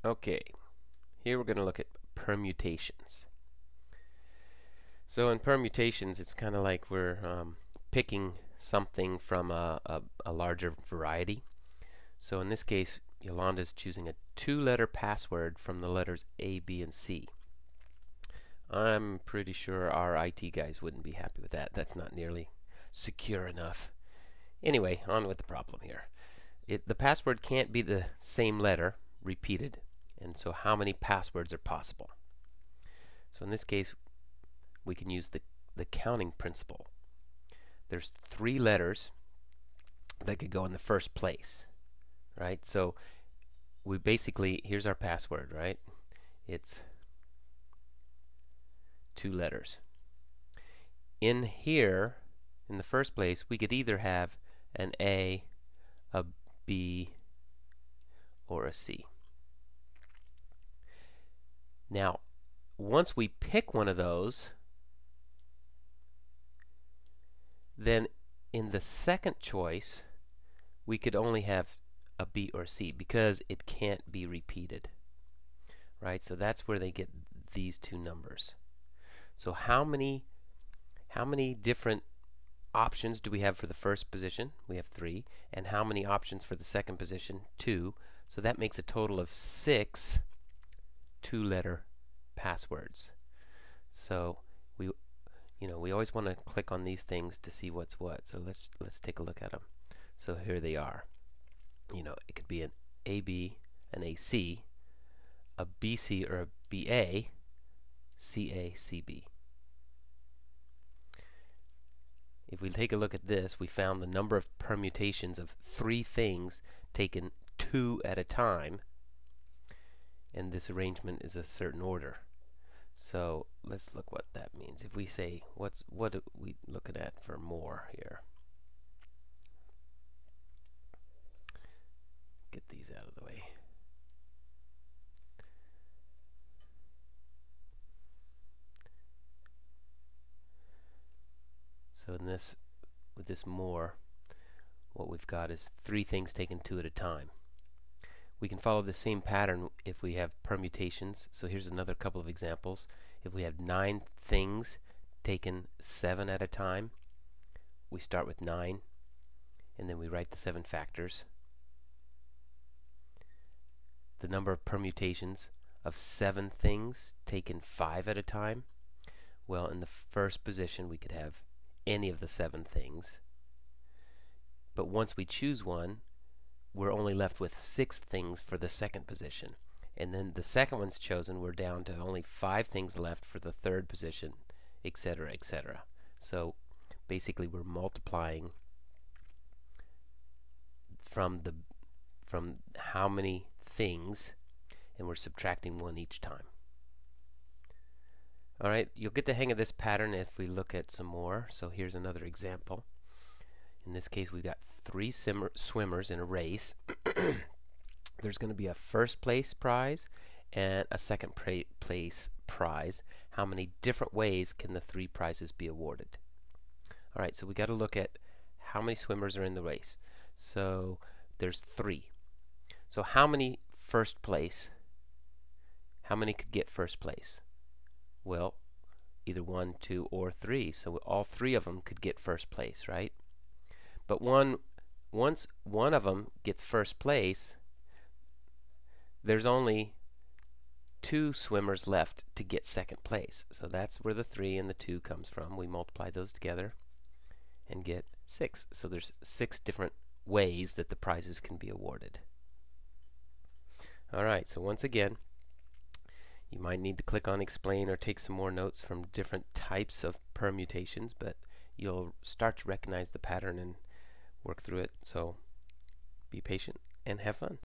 Okay, here we're going to look at permutations. So in permutations, it's kind of like we're picking something from a larger variety. So in this case, Yolanda's choosing a 2-letter password from the letters A, B, and C. I'm pretty sure our IT guys wouldn't be happy with that. That's not nearly secure enough. Anyway, on with the problem here. The password can't be the same letter repeated. And so how many passwords are possible? So in this case, we can use the counting principle. There's 3 letters that could go in the first place, right? So we basically, here's our password, right? It's 2 letters. In here, in the first place, we could either have an A, a B, or a C. Now, once we pick one of those, then in the second choice, we could only have a B or C because it can't be repeated, right? So that's where they get these 2 numbers. So how many different options do we have for the first position? We have 3. And how many options for the second position? 2. So that makes a total of 6 2-letter passwords. So we always want to click on these things to see what's what. So let's take a look at them. So here they are. It could be an AB, an AC, a BC or a BA, CA, CB. If we take a look at this, we found the number of permutations of 3 things taken 2 at a time, and this arrangement is a certain order. So let's look what that means. If we say, what are we looking at for more here? Get these out of the way. So in this, with this more, what we've got is 3 things taken 2 at a time. We can follow the same pattern if we have permutations. So here's another couple of examples. If we have 9 things taken 7 at a time, we start with 9 and then we write the 7 factors. The number of permutations of 7 things taken 5 at a time, well, in the first position we could have any of the 7 things. But once we choose one, we're only left with 6 things for the second position. And then the second one's chosen, we're down to only 5 things left for the third position, etc., etc. So basically we're multiplying from how many things, and we're subtracting 1 each time. Alright, you'll get the hang of this pattern if we look at some more. So here's another example. In this case, we've got 3 swimmers in a race. There's going to be a first place prize and a second place prize. How many different ways can the 3 prizes be awarded? Alright, so we got to look at how many swimmers are in the race. So there's 3. So how many first place? How many could get first place? Well, either 1, 2, or 3. So all 3 of them could get first place, right? But once one of them gets first place, there's only 2 swimmers left to get second place. So that's where the 3 and the 2 comes from. We multiply those together and get 6. So there's 6 different ways that the prizes can be awarded. Alright, so once again, you might need to click on explain or take some more notes from different types of permutations, but you'll start to recognize the pattern and work through it. So be patient and have fun.